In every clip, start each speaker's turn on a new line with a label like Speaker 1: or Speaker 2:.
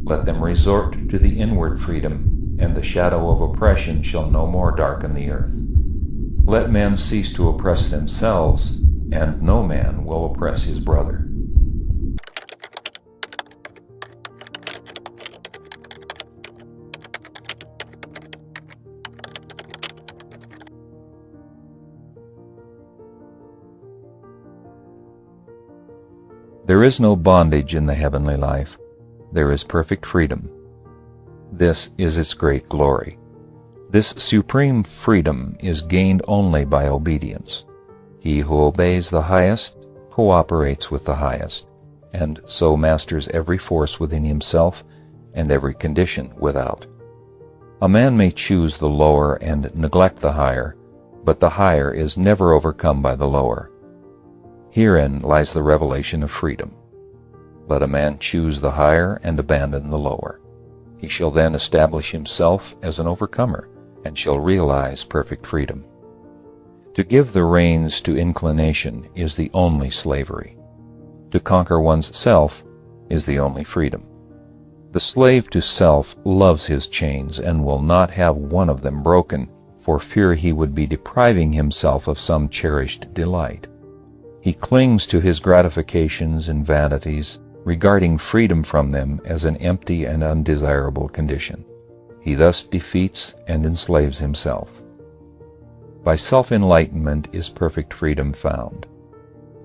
Speaker 1: Let them resort to the inward freedom, and the shadow of oppression shall no more darken the earth. Let men cease to oppress themselves, and no man will oppress his brother. There is no bondage in the heavenly life. There is perfect freedom. This is its great glory. This supreme freedom is gained only by obedience. He who obeys the highest cooperates with the highest, and so masters every force within himself and every condition without. A man may choose the lower and neglect the higher, but the higher is never overcome by the lower. Herein lies the revelation of freedom. Let a man choose the higher and abandon the lower. He shall then establish himself as an overcomer, and shall realize perfect freedom. To give the reins to inclination is the only slavery. To conquer one's self is the only freedom. The slave to self loves his chains and will not have one of them broken, for fear he would be depriving himself of some cherished delight. He clings to his gratifications and vanities, regarding freedom from them as an empty and undesirable condition. He thus defeats and enslaves himself. By self-enlightenment is perfect freedom found.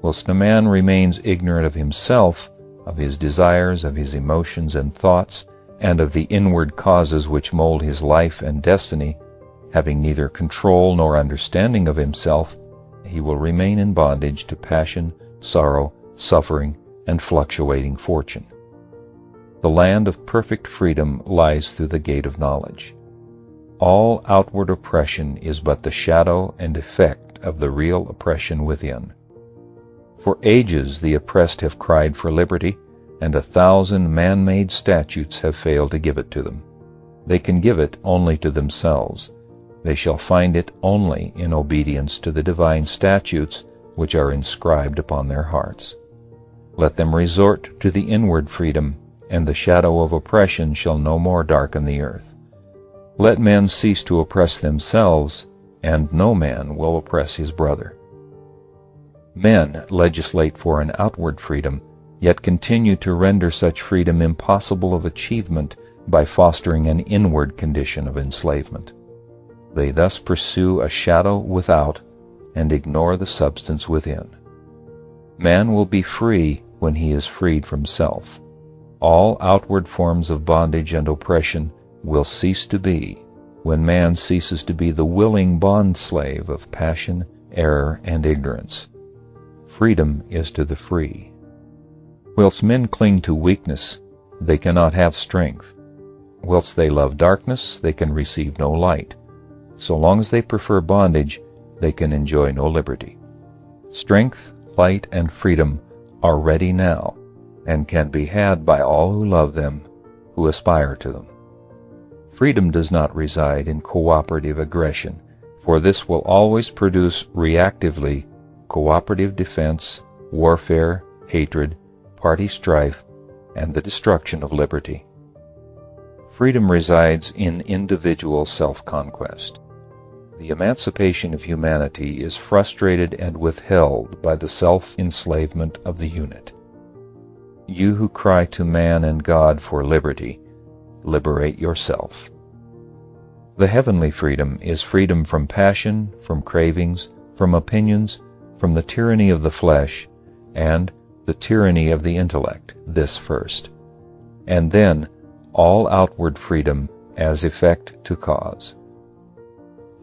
Speaker 1: Whilst a man remains ignorant of himself, of his desires, of his emotions and thoughts, and of the inward causes which mold his life and destiny, having neither control nor understanding of himself, he will remain in bondage to passion, sorrow, suffering, and fluctuating fortune. The land of perfect freedom lies through the gate of knowledge. All outward oppression is but the shadow and effect of the real oppression within. For ages the oppressed have cried for liberty, and 1,000 man-made statutes have failed to give it to them. They can give it only to themselves. They shall find it only in obedience to the divine statutes which are inscribed upon their hearts. Let them resort to the inward freedom, and the shadow of oppression shall no more darken the earth. Let men cease to oppress themselves, and no man will oppress his brother. Men legislate for an outward freedom, yet continue to render such freedom impossible of achievement by fostering an inward condition of enslavement. They thus pursue a shadow without and ignore the substance within. Man will be free when he is freed from self. All outward forms of bondage and oppression will cease to be when man ceases to be the willing bondslave of passion, error, and ignorance. Freedom is to the free. Whilst men cling to weakness, they cannot have strength. Whilst they love darkness, they can receive no light. So long as they prefer bondage, they can enjoy no liberty. Strength, light, and freedom are ready now, and can be had by all who love them, who aspire to them. Freedom does not reside in cooperative aggression, for this will always produce reactively cooperative defense, warfare, hatred, party strife, and the destruction of liberty. Freedom resides in individual self-conquest. The emancipation of humanity is frustrated and withheld by the self-enslavement of the unit. You who cry to man and God for liberty, liberate yourself. The heavenly freedom is freedom from passion, from cravings, from opinions, from the tyranny of the flesh, and the tyranny of the intellect, this first, and then all outward freedom as effect to cause.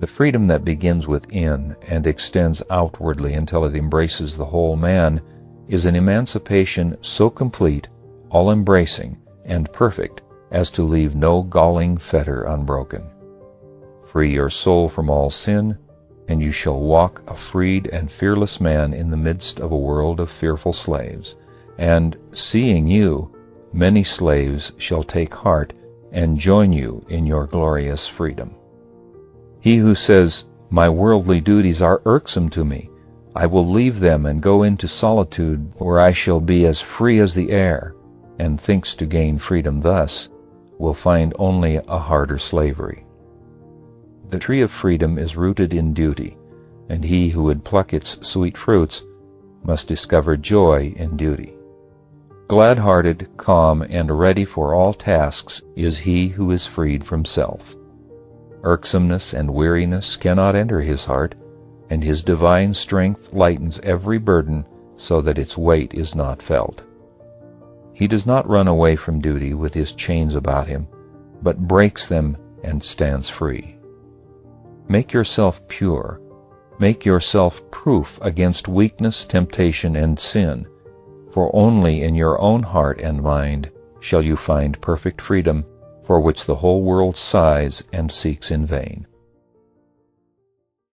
Speaker 1: The freedom that begins within and extends outwardly until it embraces the whole man is an emancipation so complete, all-embracing, and perfect as to leave no galling fetter unbroken. Free your soul from all sin, and you shall walk a freed and fearless man in the midst of a world of fearful slaves, and, seeing you, many slaves shall take heart and join you in your glorious freedom. He who says, "My worldly duties are irksome to me. I will leave them and go into solitude where I shall be as free as the air," and thinks to gain freedom thus, will find only a harder slavery. The tree of freedom is rooted in duty, and he who would pluck its sweet fruits must discover joy in duty. Glad-hearted, calm, and ready for all tasks is he who is freed from self. Irksomeness and weariness cannot enter his heart, and his divine strength lightens every burden so that its weight is not felt. He does not run away from duty with his chains about him, but breaks them and stands free. Make yourself pure. Make yourself proof against weakness, temptation, and sin, for only in your own heart and mind shall you find perfect freedom, for which the whole world sighs and seeks in vain.